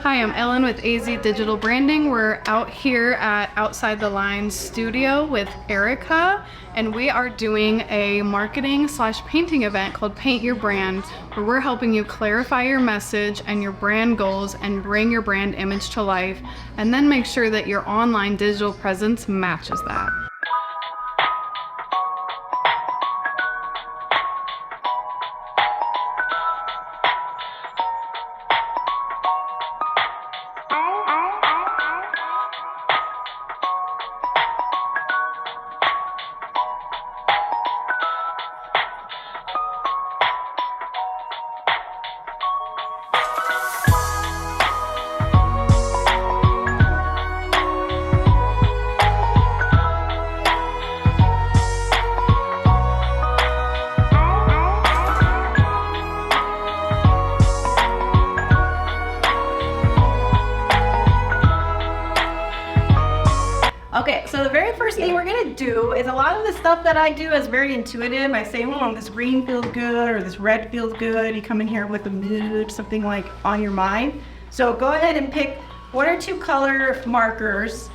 Hi, I'm Ellen with AZ Digital Branding. We're out here at Outside the Lines studio with Erica, and we are doing a marketing/painting event called Paint Your Brand, where we're helping you clarify your message and your brand goals and bring your brand image to life, and then make sure that your online digital presence matches that. Okay, so the very first thing we're gonna do is a lot of the stuff that I do is very intuitive. I say, this green feels good or this red feels good. You come in here with a mood, something like on your mind. So go ahead and pick one or two color markers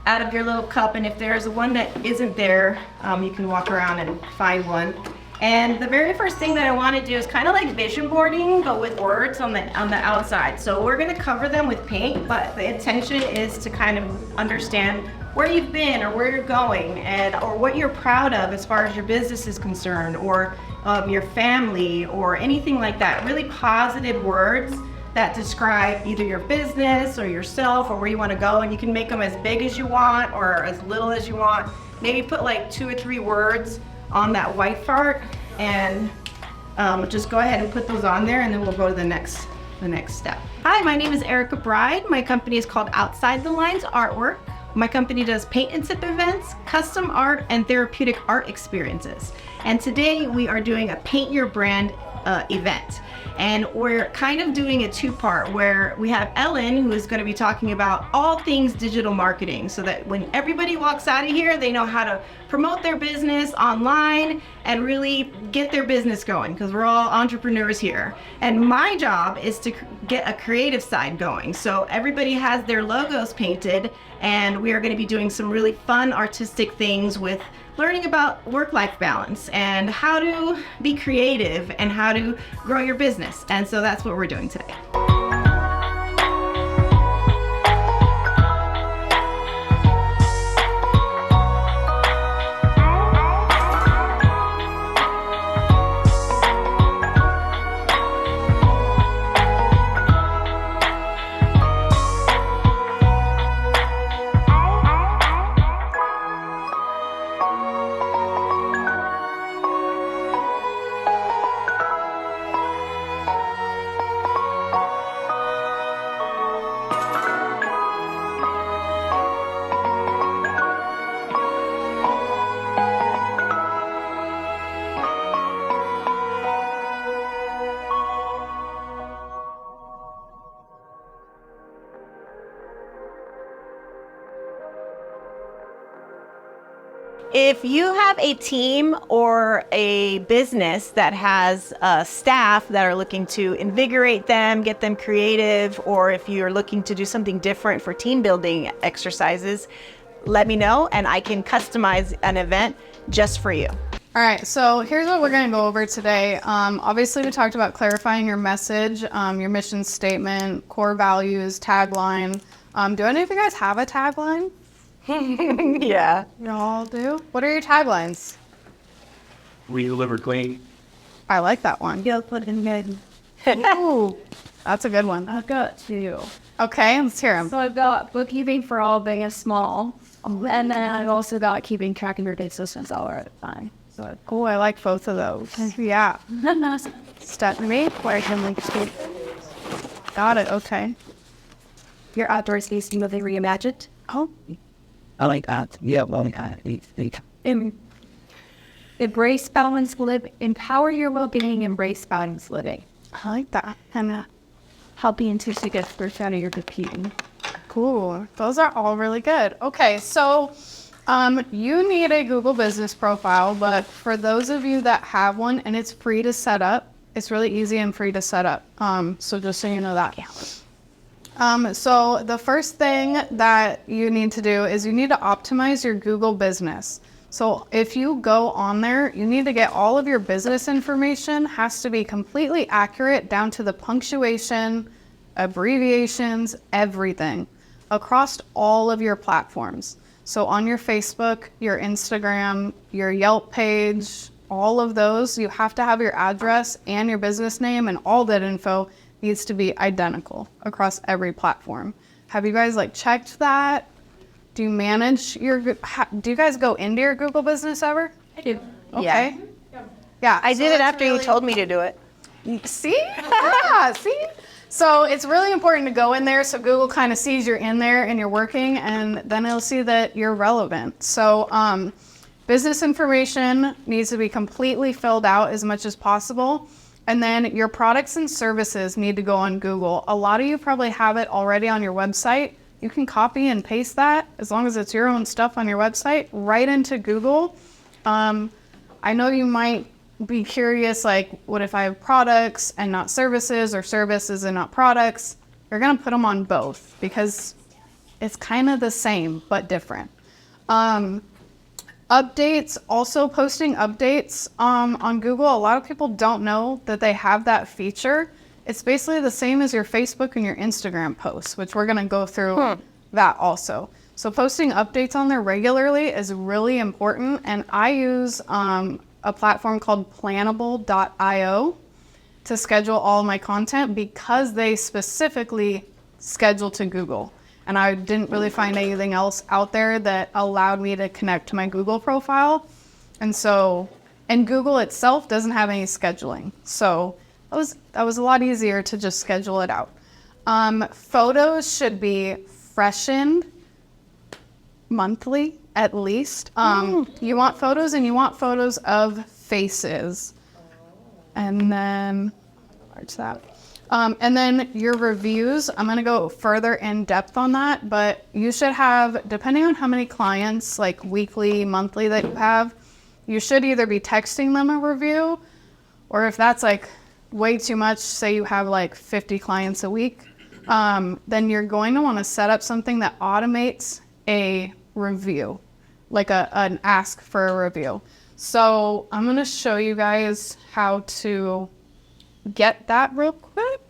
out of your little cup, and if there's one that isn't there, you can walk around and find one. And the very first thing that I want to do is kind of like vision boarding, but with words on the outside. So we're going to cover them with paint, but the intention is to kind of understand where you've been or where you're going, and or what you're proud of as far as your business is concerned, or your family, or anything like that. Really positive words that describe either your business or yourself or where you want to go, and you can make them as big as you want or as little as you want. Maybe put like 2 or 3 words on that white part, and just go ahead and put those on there, and then we'll go to the next step. Hi, my name is Erica Bride. My company is called Outside the Lines Artwork. My company does paint and sip events, custom art, and therapeutic art experiences. And today we are doing a Paint Your Brand event. And we're kind of doing a 2-part where we have Ellen, who is going to be talking about all things digital marketing, so that when everybody walks out of here, they know how to promote their business online and really get their business going, because we're all entrepreneurs here. And my job is to get a creative side going. So everybody has their logos painted, and we are going to be doing some really fun artistic things with learning about work-life balance and how to be creative and how to grow your business. And so that's what we're doing today. If you have a team or a business that has staff that are looking to invigorate them, get them creative, or if you're looking to do something different for team building exercises, let me know and I can customize an event just for you. All right, so here's what we're going to go over today. Obviously, we talked about clarifying your message, your mission statement, core values, tagline. Do any of you guys have a tagline? Yeah. Y'all do? What are your taglines? We deliver clean. I like that one. You'll put in good. Ooh, that's a good one. I've got 2. Okay, let's hear them. So I've got bookkeeping for all big and small. And then I've also got keeping track of your business all at a time. So Oh, I like both of those. Yeah. Start me. Where I can link to. Got it. Okay. your outdoor space smoothly reimagined. Oh. I like that. Yeah, well, Embrace balanced living. Empower your well-being. Embrace balanced living. I like that. And Helping to get first out of your computing. cool. Those are all really good. Okay, so you need a Google Business profile, but for those of you that have one, and it's free to set up, it's really easy and free to set up. So just so you know that. So the first thing that you need to do is you need to optimize your Google business. So if you go on there, you need to get all of your business information has to be completely accurate down to the punctuation, abbreviations, everything across all of your platforms. So on your Facebook, your Instagram, your Yelp page, all of those, you have to have your address and your business name, and all that info needs to be identical across every platform. Have you guys checked that? Do you manage do you guys go into your Google business ever? I do. Okay. Yeah. I did it after you told me to do it. See? Yeah, see? So it's really important to go in there so Google kind of sees you're in there and you're working, and then it'll see that you're relevant. So business information needs to be completely filled out as much as possible. And then your products and services need to go on Google. A lot of you probably have it already on your website. You can copy and paste that, as long as it's your own stuff on your website, right into Google. I know you might be curious, what if I have products and not services, or services and not products? You're gonna put them on both because it's kind of the same, but different. Updates, also posting updates on Google. A lot of people don't know that they have that feature. It's basically the same as your Facebook and your Instagram posts, which we're gonna go through that also. So posting updates on there regularly is really important, and I use a platform called Plannable.io to schedule all of my content because they specifically schedule to Google. And I didn't really find anything else out there that allowed me to connect to my Google profile. And Google itself doesn't have any scheduling. So that was a lot easier to just schedule it out. Photos should be freshened monthly at least. You want photos, and you want photos of faces. And then, where's that? And then your reviews, I'm gonna go further in depth on that, but you should have, depending on how many clients, weekly, monthly that you have, you should either be texting them a review, or if that's way too much, say you have 50 clients a week, then you're going to wanna set up something that automates a review, an ask for a review. So I'm gonna show you guys how to get that real quick.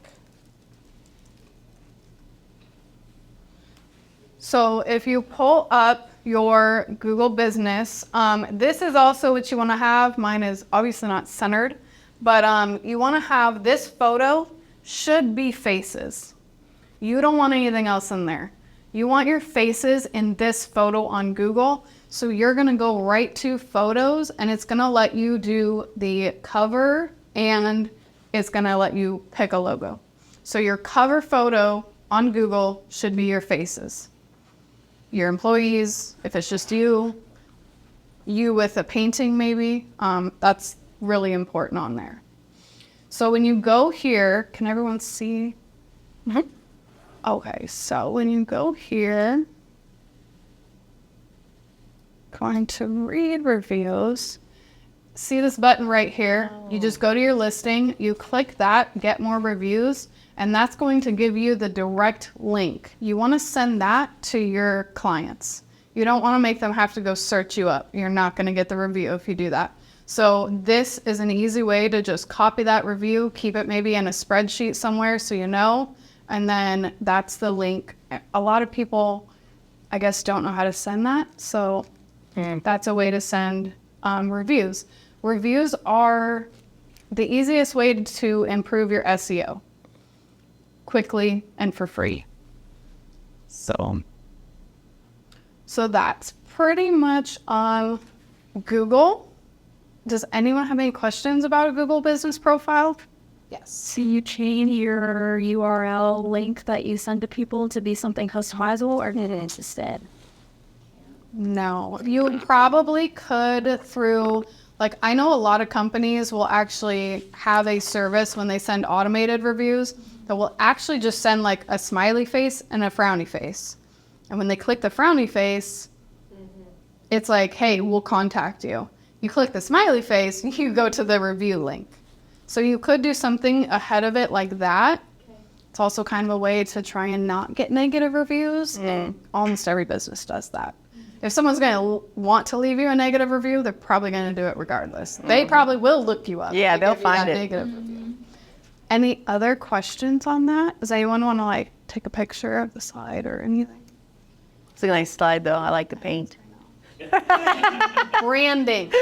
So if you pull up your Google business, this is also what you want to have. Mine is obviously not centered, but you want to have this photo should be faces. You don't want anything else in there. You want your faces in this photo on Google. So you're going to go right to photos, and it's going to let you do the cover, and it's going to let you pick a logo. So your cover photo on Google should be your faces. Your employees, if it's just you with a painting maybe, that's really important on there. So when you go here, can everyone see? Mm-hmm. Okay, so when you go here, going to read reviews, see this button right here? You just go to your listing, you click that, get more reviews, and that's going to give you the direct link. You want to send that to your clients. You don't want to make them have to go search you up. You're not going to get the review if you do that. So this is an easy way to just copy that review, keep it maybe in a spreadsheet somewhere so you know, and then that's the link. A lot of people, I guess, don't know how to send that, so that's a way to send reviews. Reviews are the easiest way to improve your SEO quickly and for free. So that's pretty much on Google. Does anyone have any questions about a Google business profile? Yes. So you change your URL link that you send to people to be something customizable, or did it instead? No, you probably could through, I know a lot of companies will actually have a service when they send automated reviews that will actually just send a smiley face and a frowny face. And when they click the frowny face, it's hey, we'll contact you. You click the smiley face, you go to the review link. So you could do something ahead of it like that. It's also kind of a way to try and not get negative reviews. Almost every business does that. If someone's going to want to leave you a negative review, they're probably going to do it regardless. They probably will look you up. Yeah, to they'll give you that find it. negative review. Any other questions on that? Does anyone want to like take a picture of the slide or anything? It's a nice slide, though. I like the paint. Branding.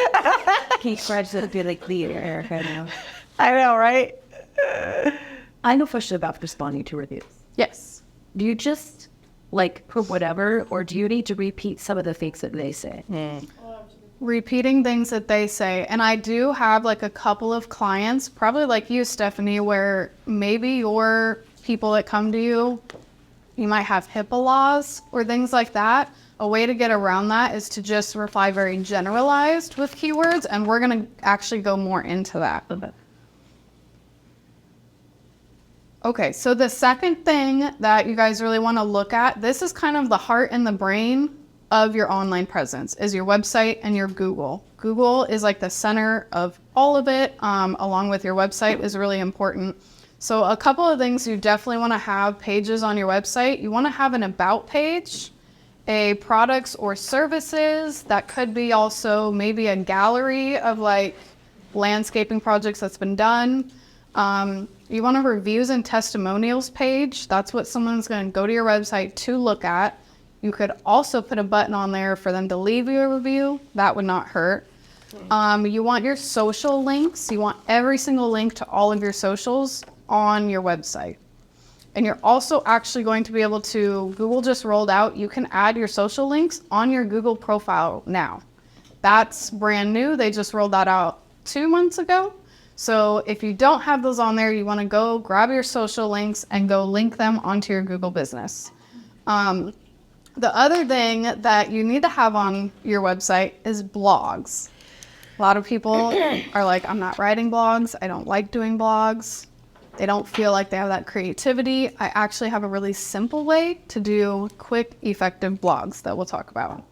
Can you scratch that be like the Erica now? I know, right? I have a question about responding to reviews. Yes. Do you just like put whatever, or do you need to repeat some of the things that they say? Repeating things that they say. And I do have like a couple of clients, probably like you, Stephanie, where maybe your people that come to you, you might have HIPAA laws or things like that. A way to get around that is to just reply very generalized with keywords, and we're going to actually go more into that. Okay, so the second thing that you guys really want to look at, this is kind of the heart and the brain of your online presence, is your website and your Google. Google is like the center of all of it, along with your website is really important. So a couple of things you definitely want to have pages on your website. You want to have an about page, a products or services. That could be also maybe a gallery of like landscaping projects that's been done. You want a reviews and testimonials page. That's what someone's going to go to your website to look at. You could also put a button on there for them to leave you a review. That would not hurt. You want your social links. You want every single link to all of your socials on your website. And you're also actually going to be able to, Google just rolled out, you can add your social links on your Google profile now. That's brand new. They just rolled that out 2 months ago. So if you don't have those on there, you want to go grab your social links and go link them onto your Google business. The other thing that you need to have on your website is blogs. A lot of people are like, I'm not writing blogs. I don't like doing blogs. They don't feel like they have that creativity. I actually have a really simple way to do quick, effective blogs that we'll talk about.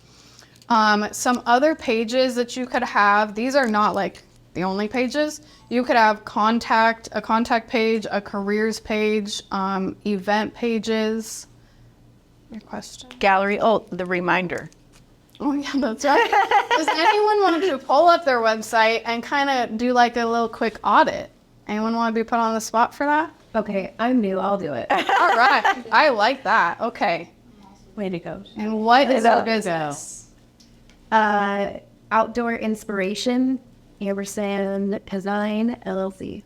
Some other pages that you could have, these are not like the only pages. You could have a contact page, a careers page, event pages. Your question? Gallery. Oh, the reminder. Oh yeah, that's right. Does anyone want to pull up their website and kind of do like a little quick audit? Anyone want to be put on the spot for that? Okay, I'm new. I'll do it. All right. I like that. Okay. Way to go. And what is your business? Outdoor Inspiration, Ampersand Design, LLC.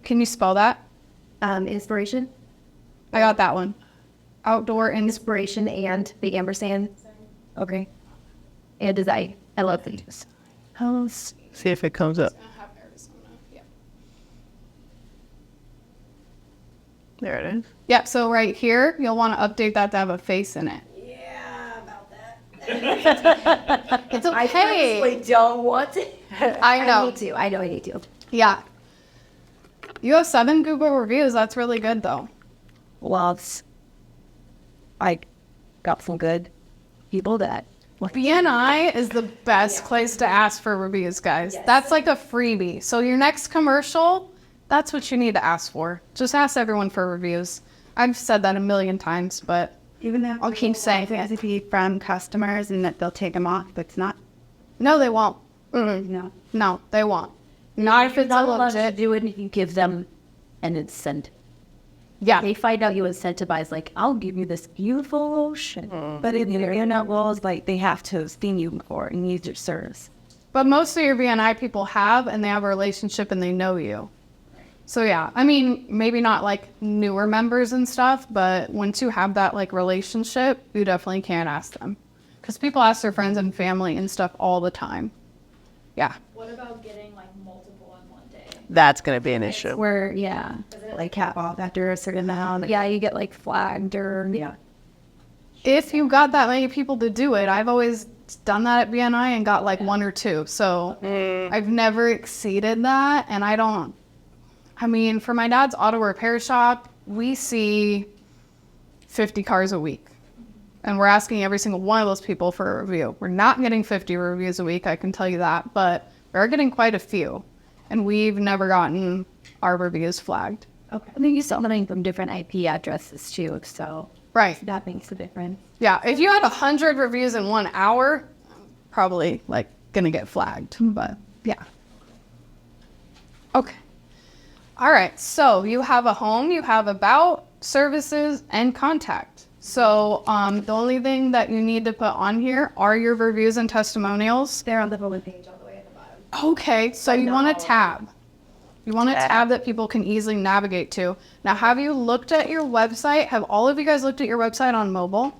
Can you spell that? Inspiration, I got that one. Outdoor and Inspiration, and the Ampersand. Okay. And Design, LLC. See if it comes up. There it is. Yep, so right here, you'll want to update that to have a face in it. Yeah, about that. It's okay. I don't want it. I know. I need to. Yeah. You have 7 Google reviews. That's really good, though. Well, I got some good people that. BNI is the best place to ask for reviews, guys. Yes. That's like a freebie. So your next commercial, that's what you need to ask for. Just ask everyone for reviews. I've said that a million times, but Even though I'll keep saying it has to be from customers and that they'll take them off, but it's not. no, they won't. No. No, they won't. Not if it's a not allowed to legit. do it if you give them an incentive. Yeah. They find out you incentivize, like, I'll give you this beautiful ocean. But in the internet laws, like they have to have seen you before and use your service. But most of your BNI people have, and they have a relationship and they know you. So yeah, I mean, maybe not like newer members and stuff, but once you have that like relationship, you definitely can ask them. Because people ask their friends and family and stuff all the time. Yeah. What about getting like multiple in one day? That's going to be an issue. Where, yeah. Like cap off after a certain amount. Yeah, you get, like, flagged or, yeah. If you got that many people to do it, I've always done that at BNI and got like 1 or 2. So I've never exceeded that. And I mean, for my dad's auto repair shop, we see 50 cars a week. And we're asking every single one of those people for a review. We're not getting 50 reviews a week, I can tell you that, but we're getting quite a few. And we've never gotten our reviews flagged. Okay. I think you saw something from different IP addresses too, so Right. that makes a difference. Yeah. If you had 100 reviews in 1 hour, probably like gonna get flagged. But yeah. Okay. All right. So you have a home, you have about, services, and contact. So the only thing that you need to put on here are your reviews and testimonials. They're on the bullet page all the way at the bottom. Okay, so you want a tab. You want a tab that people can easily navigate to. Now, have you looked at your website? Have all of you guys looked at your website on mobile?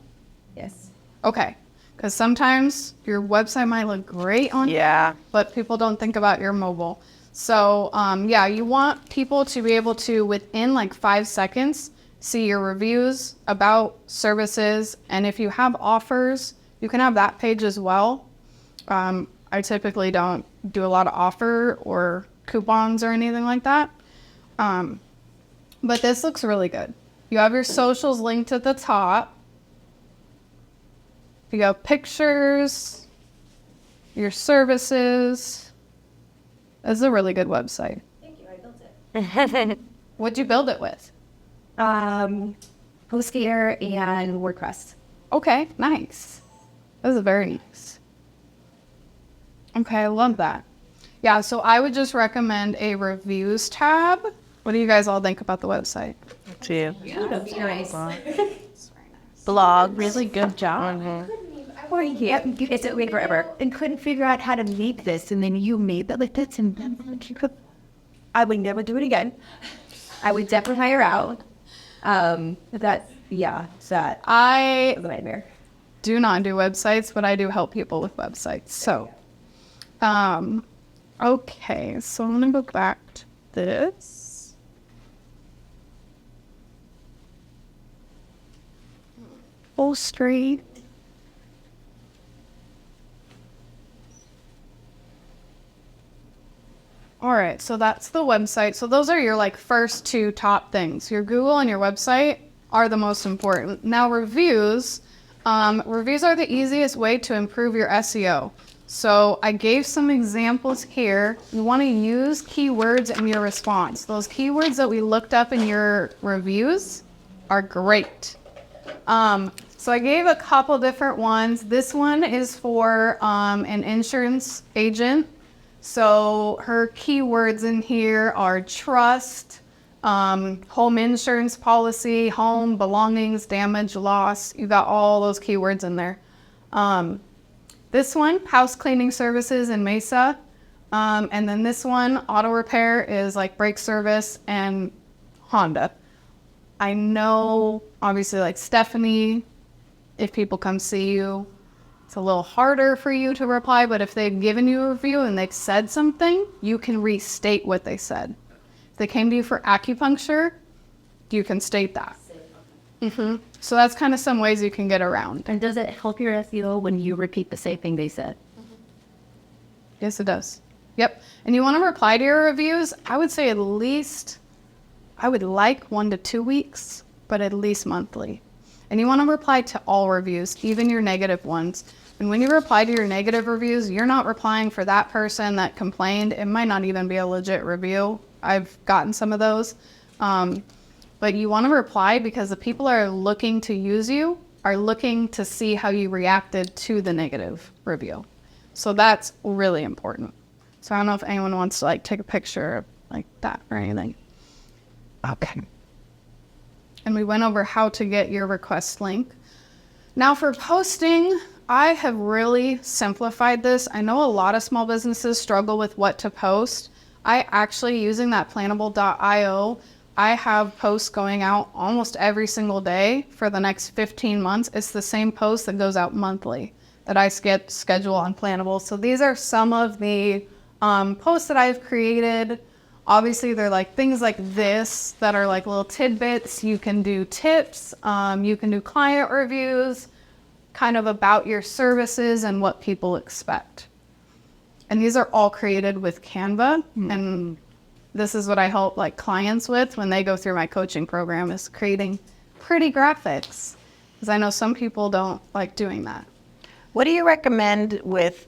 Yes. Okay, because sometimes your website might look great on, Yeah. but people don't think about your mobile. So, yeah, you want people to be able to, within like 5 seconds, see your reviews, about, services, and if you have offers, you can have that page as well. I typically don't do a lot of offer or coupons or anything like that. But this looks really good. You have your socials linked at the top. You have pictures, your services. This is a really good website. Thank you, I built it. What'd you build it with? HostGator and WordPress. Okay, nice. This is very nice. Okay, I love that. Yeah, so I would just recommend a reviews tab. What do you guys all think about the website? See. Nice. Blog. Really good job. I want to it took me forever and couldn't figure out how to make this, and then you made that like this, and then you could. I would never do it again. I would definitely hire out. That I was a nightmare. do not do websites, but I do help people with websites. So, okay, so I'm gonna go back to this. Full street. All right, so that's the website. So those are your like first 2 top things. Your Google and your website are the most important. Now reviews. Reviews are the easiest way to improve your SEO. So I gave some examples here. You want to use keywords in your response. Those keywords that we looked up in your reviews are great. So I gave a couple different ones. This one is for an insurance agent. So her keywords in here are trust, home insurance policy, home, belongings, damage, loss. You got all those keywords in there. This one, house cleaning services in Mesa. And then this one, auto repair, is like brake service and Honda. I know, obviously, like Stephanie, if people come see you, it's a little harder for you to reply, but if they've given you a review and they've said something, you can restate what they said. If they came to you for acupuncture, you can state that. So that's kind of some ways you can get around. And does it help your SEO when you repeat the same thing they said? Yes, it does. Yep. And you want to reply to your reviews, I would say at least, I would like 1 to 2 weeks, but at least monthly. And you want to reply to all reviews, even your negative ones. And when you reply to your negative reviews, you're not replying for that person that complained. It might not even be a legit review. I've gotten some of those. But you want to reply because the people are looking to use you, are looking to see how you reacted to the negative review. So that's really important. So I don't know if anyone wants to like take a picture of like that or anything. Okay. And we went over how to get your request link. Now for posting, I have really simplified this. I know a lot of small businesses struggle with what to post. I actually, using that Plannable.io, I have posts going out almost every single day for the next 15 months. It's the same post that goes out monthly that I schedule on Plannable. So these are some of the posts that I've created. Obviously, they're like things like this that are like little tidbits. You can do tips, you can do client reviews, kind of about your services and what people expect. And these are all created with Canva. And this is what I help like clients with when they go through my coaching program, is creating pretty graphics. Because I know some people don't like doing that. What do you recommend with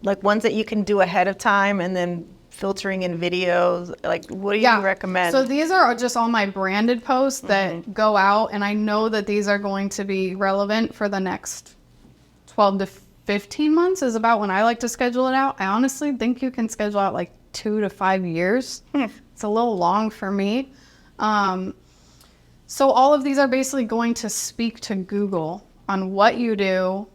like ones that you can do ahead of time and then filtering in videos? Like, what do you Yeah. recommend? So these are just all my branded posts that go out, and I know that these are going to be relevant for the next 12 to 15 months is about when I like to schedule it out. I honestly think you can schedule out like 2 to 5 years. It's a little long for me. So all of these are basically going to speak to Google on what you do.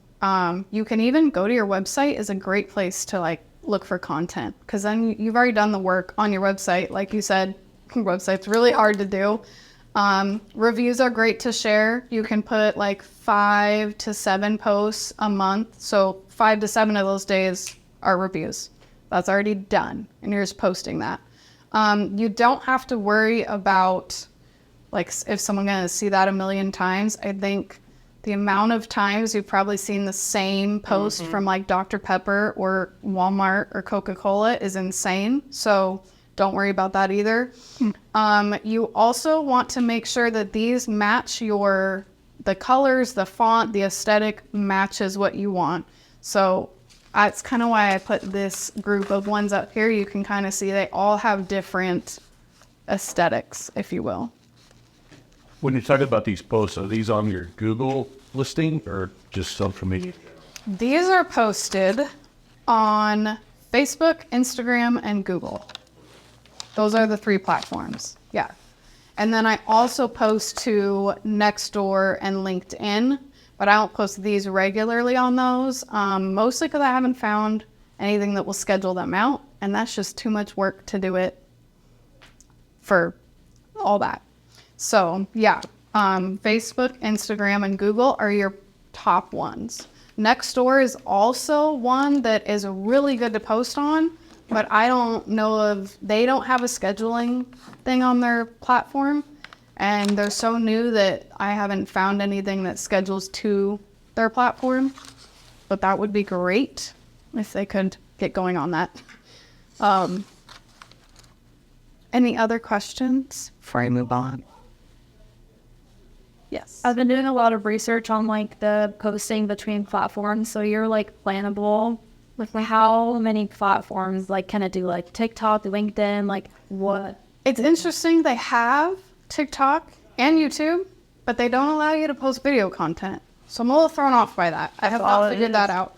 You can even go to your website is a great place to like look for content, because then you've already done the work on your website. Like you said, your website's really hard to do. Reviews are great to share. You can put like 5 to 7 posts a month. So 5 to 7 of those days are reviews. That's already done, and you're just posting that. You don't have to worry about like if someone's gonna see that a million times. I think the amount of times you've probably seen the same post from like Dr. Pepper or Walmart or Coca-Cola is insane. So don't worry about that either. You also want to make sure that these match the colors, the font, the aesthetic matches what you want. So that's kind of why I put this group of ones up here. You can kind of see they all have different aesthetics, if you will. When you talk about these posts, are these on your Google listing or just social media? These are posted on Facebook, Instagram, and Google. Those are the 3 platforms. Yeah. And then I also post to Nextdoor and LinkedIn, but I don't post these regularly on those, mostly because I haven't found anything that will schedule them out, and that's just too much work to do it for all that. So yeah, Facebook, Instagram, and Google are your top ones. Nextdoor is also one that is really good to post on, but I don't know they don't have a scheduling thing on their platform, and they're so new that I haven't found anything that schedules to their platform, but that would be great if they could get going on that. Any other questions before I move on? Yes. I've been doing a lot of research on like the posting between platforms. So you're like plannable with how many platforms like can it do, like TikTok, LinkedIn, like what? It's interesting. They have TikTok and YouTube, but they don't allow you to post video content. So I'm a little thrown off by that. I have not figured that out.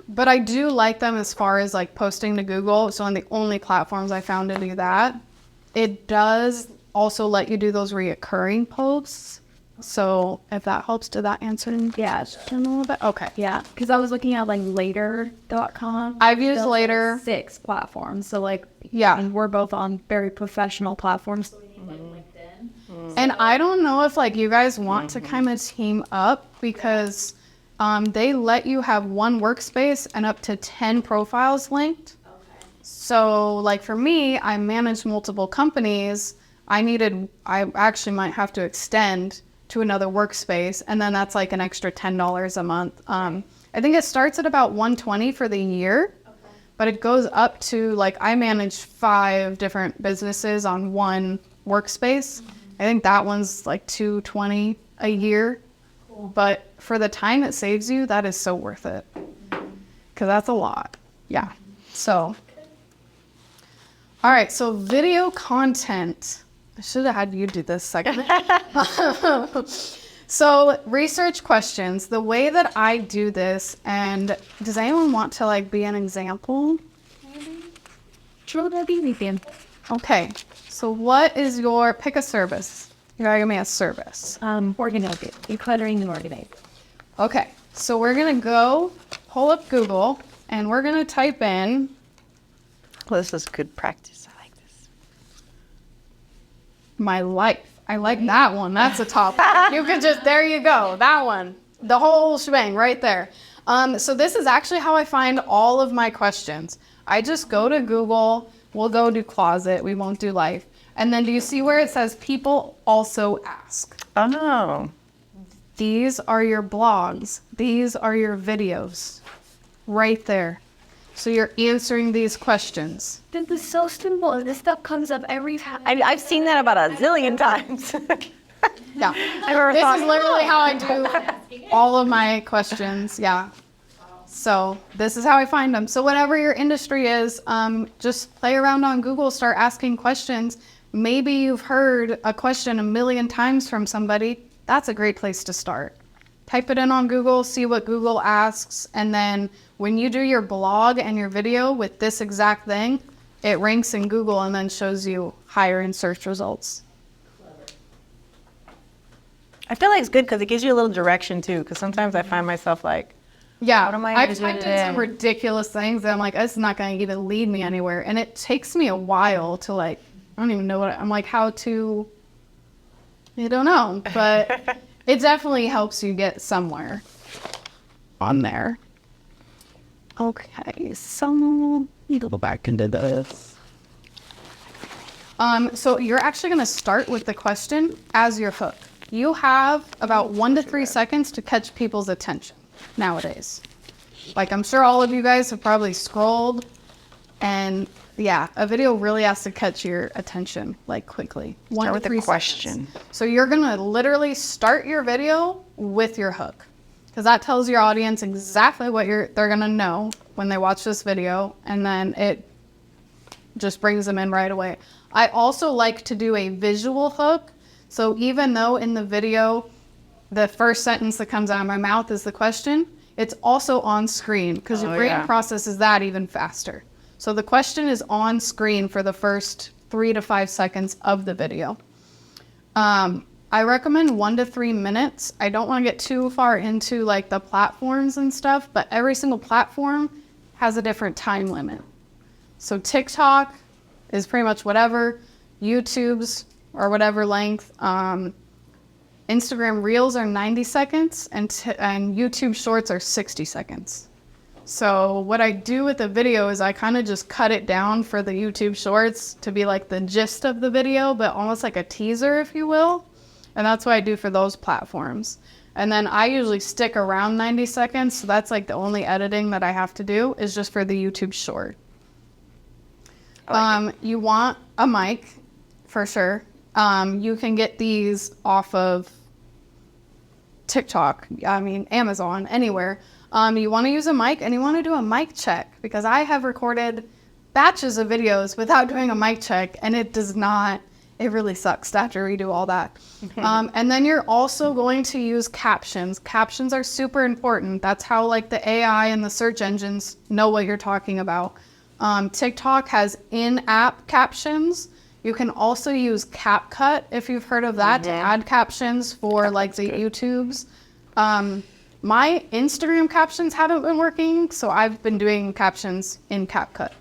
But I do like them as far as like posting to Google. It's one of the only platforms I found to do that. It does also let you do those reoccurring posts. So if that helps, did that answer a little bit? Okay. Yeah, because I was looking at like later.com. I've used Later. 6 platforms. So like, Yeah. and we're both on very professional platforms. So we need like LinkedIn. And I don't know if like you guys want to kind of team up, because they let you have one workspace and up to 10 profiles linked. So like for me, I manage multiple companies. I actually might have to extend to another workspace, and then that's like an extra $10 a month. I think it starts at about $120 for the year, but it goes up to like I manage 5 different businesses on one workspace. I think that one's like $220 a year, but for the time it saves you, that is so worth it, because that's a lot. Yeah. So, all right. So video content. I should have had you do this segment. So research questions, the way that I do this, and does anyone want to like be an example? Okay. So what is pick a service. You gotta give me a service. Organize it. Decluttering and organize. Okay. So we're gonna go pull up Google, and we're gonna type in, Well, this is good practice. I like this. my life. I like that one. That's a top. You could just, there you go. That one. The whole shebang right there. So this is actually how I find all of my questions. I just go to Google. We'll go do closet. We won't do life. And then do you see where it says people also ask? Oh. These are your blogs. These are your videos. Right there. So you're answering these questions. This is so simple, and this stuff comes up every time. I've seen that about a zillion times. Yeah. I never This thought, is literally how I do all of my questions. Yeah. So this is how I find them. So whatever your industry is, just play around on Google, start asking questions. Maybe you've heard a question a million times from somebody. That's a great place to start. Type it in on Google, see what Google asks, and then when you do your blog and your video with this exact thing, it ranks in Google and then shows you higher in search results. I feel like it's good because it gives you a little direction too. Because sometimes I find myself like, Yeah, What am I I've gonna typed do in some today? ridiculous things that I'm like, it's not going to even lead me anywhere. And it takes me a while to like, I don't even know I'm like, how to, I don't know. But it definitely helps you get somewhere on there. Okay, so Go back into this. So you're actually going to start with the question as your hook. You have about 1 to 3 seconds to catch people's attention nowadays. Like I'm sure all of you guys have probably scrolled, and yeah, a video really has to catch your attention like quickly. start with a 3 question. seconds. So you're going to literally start your video with your hook, because that tells your audience exactly what they're going to know when they watch this video, and then it just brings them in right away. I also like to do a visual hook. So even though in the video, the first sentence that comes out of my mouth is the question, it's also on screen because your brain processes that even faster. So the question is on screen for the first 3 to 5 seconds of the video. I recommend 1 to 3 minutes. I don't want to get too far into like the platforms and stuff, but every single platform has a different time limit. So TikTok is pretty much whatever, YouTube's or whatever length. Instagram Reels are 90 seconds and YouTube Shorts are 60 seconds. So what I do with the video is I kind of just cut it down for the YouTube Shorts to be like the gist of the video, but almost like a teaser, if you will. And that's what I do for those platforms. And then I usually stick around 90 seconds. So that's like the only editing that I have to do is just for the YouTube Short. You want a mic for sure. You can get these off of TikTok, I mean, Amazon, anywhere. You want to use a mic and you want to do a mic check, because I have recorded batches of videos without doing a mic check, and it really sucks to have to redo all that. And then you're also going to use captions. Captions are super important. That's how like the AI and the search engines know what you're talking about. TikTok has in-app captions. You can also use CapCut, if you've heard of that, to add captions for like the YouTubes. My Instagram captions haven't been working, so I've been doing captions in CapCut.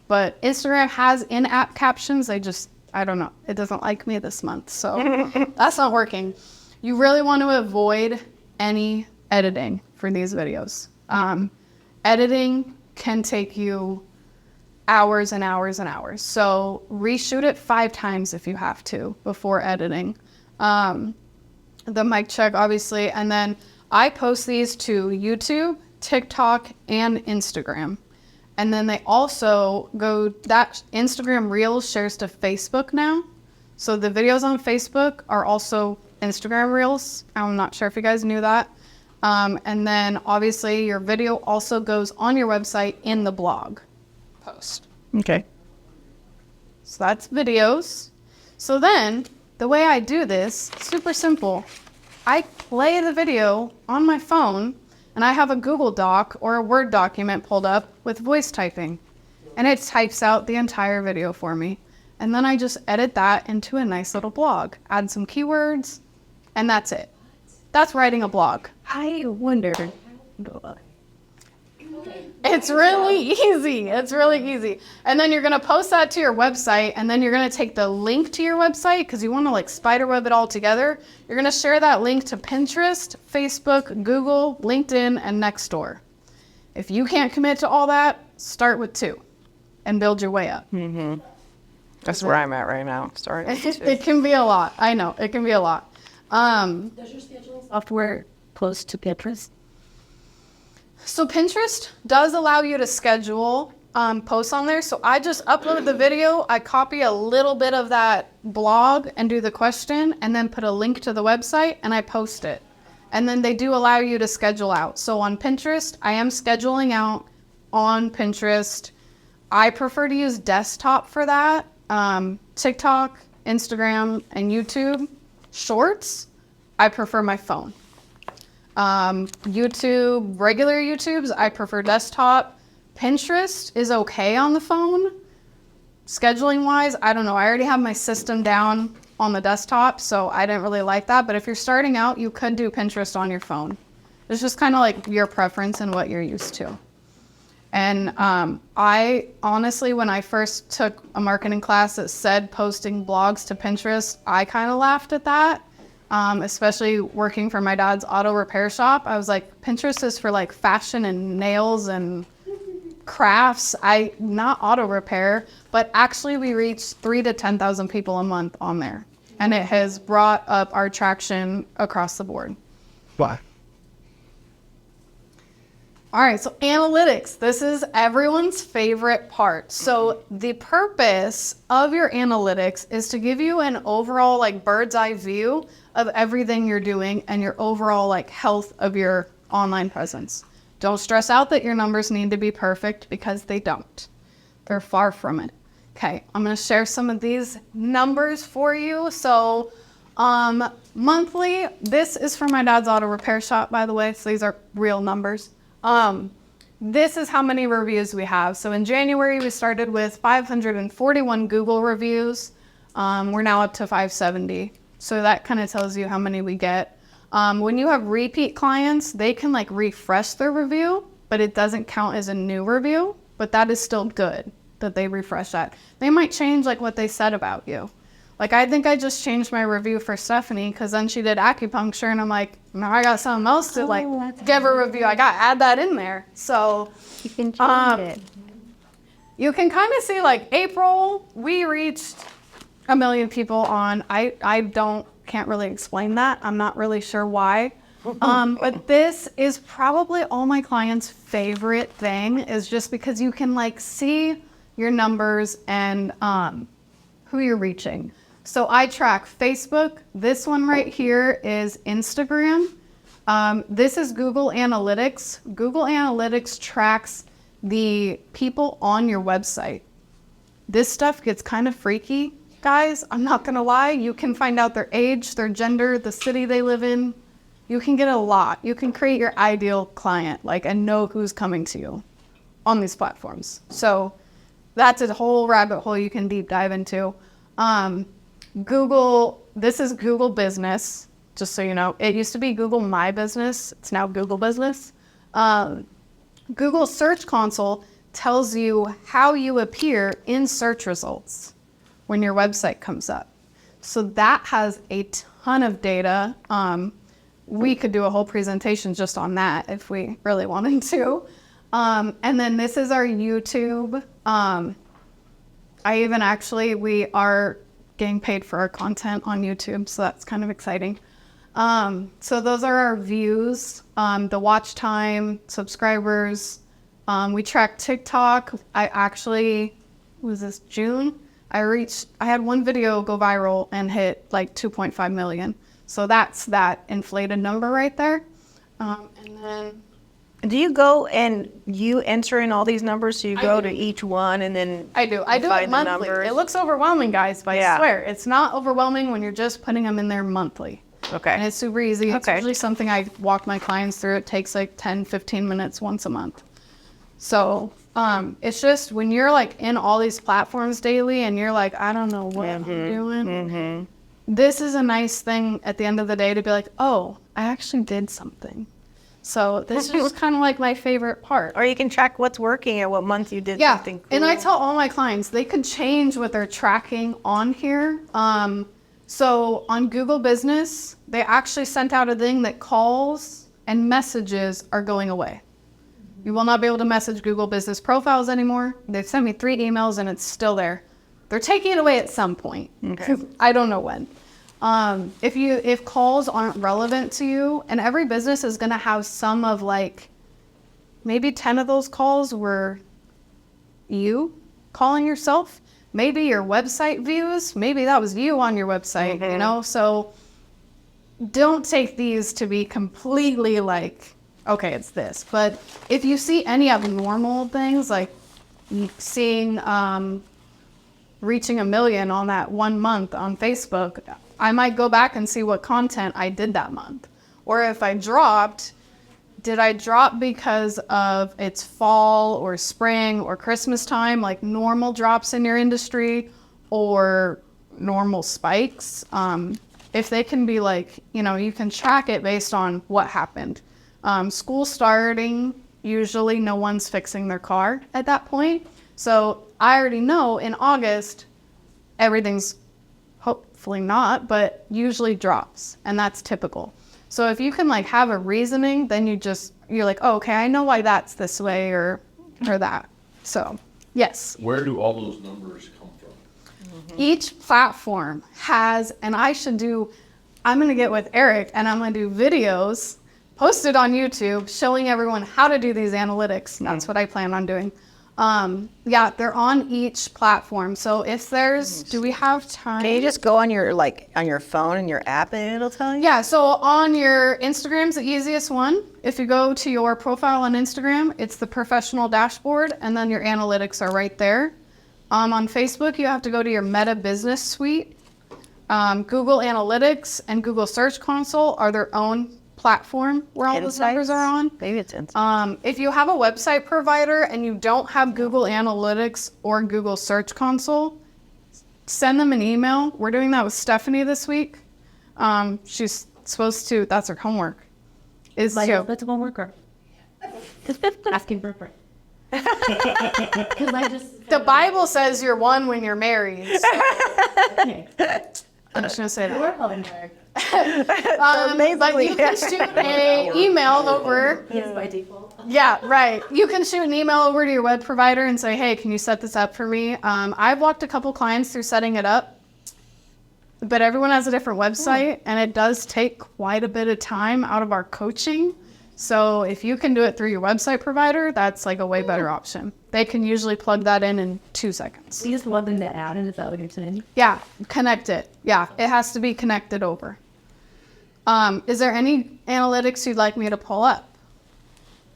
But Instagram has in-app captions. I don't know. It doesn't like me this month, so that's not working. You really want to avoid any editing for these videos. Editing can take you hours and hours and hours. So reshoot it 5 times if you have to before editing. The mic check, obviously. And then I post these to YouTube, TikTok, and Instagram. And then they also that Instagram Reels shares to Facebook now. So the videos on Facebook are also Instagram Reels. I'm not sure if you guys knew that. And then obviously your video also goes on your website in the blog post. Okay. So that's videos. So then the way I do this, super simple. I play the video on my phone and I have a Google Doc or a Word document pulled up with voice typing, and it types out the entire video for me. And then I just edit that into a nice little blog, add some keywords, and that's it. That's writing a blog. I wonder. It's really easy. It's really easy. And then you're going to post that to your website, and then you're going to take the link to your website because you want to like spiderweb it all together. You're going to share that link to Pinterest, Facebook, Google, LinkedIn, and Nextdoor. If you can't commit to all that, start with 2 and build your way up. That's where I'm at right now. Sorry. It can be a lot. I know. It can be a lot. Does your scheduling software close to Pinterest? So Pinterest does allow you to schedule posts on there. So I just upload the video, I copy a little bit of that blog and do the question, and then put a link to the website and I post it. And then they do allow you to schedule out. So on Pinterest, I am scheduling out on Pinterest. I prefer to use desktop for that. TikTok, Instagram, and YouTube Shorts, I prefer my phone. YouTube, regular YouTubes, I prefer desktop. Pinterest is okay on the phone. Scheduling wise, I don't know. I already have my system down on the desktop, so I didn't really like that. But if you're starting out, you could do Pinterest on your phone. It's just kind of like your preference and what you're used to. And I honestly, when I first took a marketing class that said posting blogs to Pinterest, I kind of laughed at that. Especially working for my dad's auto repair shop. I was like, Pinterest is for like fashion and nails and crafts. Not auto repair, but actually we reach 3,000 to 10,000 people a month on there. And it has brought up our traction across the board. Why? All right, so analytics. This is everyone's favorite part. So the purpose of your analytics is to give you an overall like bird's eye view of everything you're doing and your overall like health of your online presence. Don't stress out that your numbers need to be perfect because they don't. They're far from it. Okay, I'm gonna share some of these numbers for you. So monthly, this is from my dad's auto repair shop, by the way, so these are real numbers. This is how many reviews we have. So in January, we started with 541 Google reviews. We're now up to 570. So that kind of tells you how many we get. When you have repeat clients, they can like refresh their review, but it doesn't count as a new review, but that is still good that they refresh that. They might change like what they said about you. Like, I think I just changed my review for Stephanie because then she did acupuncture and I'm like, now I got something else to like give a review. I got to add that in there. So You can change it. you can kind of see like April, we reached 1 million people on. Can't really explain that. I'm not really sure why. But this is probably all my clients' favorite thing is just because you can like see your numbers and who you're reaching. So I track Facebook. This one right here is Instagram. This is Google Analytics. Google Analytics tracks the people on your website. This stuff gets kind of freaky, guys. I'm not gonna lie. You can find out their age, their gender, the city they live in. You can get a lot. You can create your ideal client, like, and know who's coming to you on these platforms. So that's a whole rabbit hole you can deep dive into. Google, this is Google Business, just so you know. It used to be Google My Business. It's now Google Business. Google Search Console tells you how you appear in search results when your website comes up. So that has a ton of data. We could do a whole presentation just on that if we really wanted to. And then this is our YouTube. We are getting paid for our content on YouTube, so that's kind of exciting. So those are our views, the watch time, subscribers. We track TikTok. Was this June? I had one video go viral and hit like 2.5 million. So that's that inflated number right there. And then Do you go and you enter in all these numbers? So you go to each one and then I do it find the monthly. numbers? It looks overwhelming, guys, but I swear it's not overwhelming when you're just putting them in there monthly. Okay. And it's super easy. It's Okay. usually something I walk my clients through. It takes like 10, 15 minutes once a month. So it's just when you're like in all these platforms daily and you're like, I don't know what I'm doing. This is a nice thing at the end of the day to be like, oh, I actually did something. So this is kind of like my favorite part. Or you can track what's working and what month you did Yeah, something cool. and I tell all my clients they could change what they're tracking on here. So on Google Business, they actually sent out a thing that calls and messages are going away. You will not be able to message Google Business profiles anymore. They've sent me 3 emails and it's still there. They're taking it away at some point. Okay. I don't know when. If calls aren't relevant to you, and every business is gonna have some of like, maybe 10 of those calls were you calling yourself, maybe your website views, maybe that was you on your website, you know? So don't take these to be completely like, okay, it's this. But if you see any abnormal things, like seeing reaching 1 million on that 1 month on Facebook, I might go back and see what content I did that month. Or if I dropped, did I drop because of it's fall or spring or Christmas time, like normal drops in your industry, or normal spikes? If they can be like, you can track it based on what happened. School starting, usually no one's fixing their car at that point. So I already know in August, everything's hopefully not, but usually drops, and that's typical. So if you can like have a reasoning, then you're like, oh, okay, I know why that's this way or that. So yes. Where do all those numbers come from? Each platform has, and I'm going to get with Eric and I'm going to do videos posted on YouTube showing everyone how to do these analytics. That's what I plan on doing. They're on each platform. So if do we have time? Can you just go on your phone and your app and it'll tell you? Yeah, so on your Instagram's the easiest one. If you go to your profile on Instagram, it's the professional dashboard, and then your analytics are right there. On Facebook, you have to go to your Meta Business Suite. Google Analytics and Google Search Console are their own platform where all those numbers are on. Maybe it's Insights. If you have a website provider and you don't have Google Analytics or Google Search Console, send them an email. We're doing that with Stephanie this week. She's supposed to, that's her homework. Is Like, to, that's a worker. Asking for a friend. Because I just the Bible says you're one when you're married. So. I'm just going to say that. we're Hellenberg. But you can shoot an email over. He is by default. Yeah, right. You can shoot an email over to your web provider and say, hey, can you set this up for me? I've walked a couple clients through setting it up, but everyone has a different website, and it does take quite a bit of time out of our coaching. So if you can do it through your website provider, that's like a way better option. They can usually plug that in 2 seconds. You just want them to add it, is that what you're saying? Yeah, connect it. Yeah, it has to be connected over. Is there any analytics you'd like me to pull up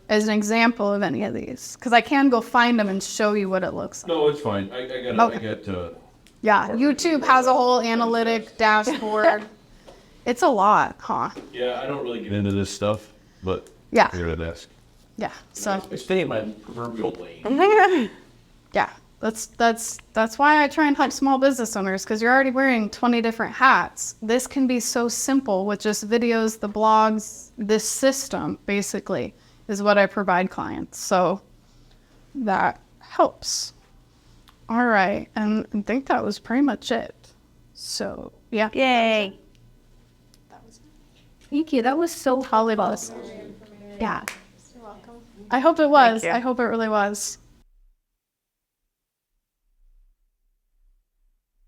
as an example of any of these? Because I can go find them and show you what it looks like. No, it's fine. I got Yeah, YouTube has a whole analytic dashboard. It's a lot, huh? I don't really get into this stuff, but Yeah. here to ask. Yeah, so I stay in my proverbial lane. yeah, that's why I try and hunt small business owners, because you're already wearing 20 different hats. This can be so simple with just videos, the blogs, this system basically is what I provide clients. So that helps. All right, and I think that was pretty much it. So yeah, Yay. Thank you. That was so Holly Bus. Yeah. I hope it was. you. I hope it really was.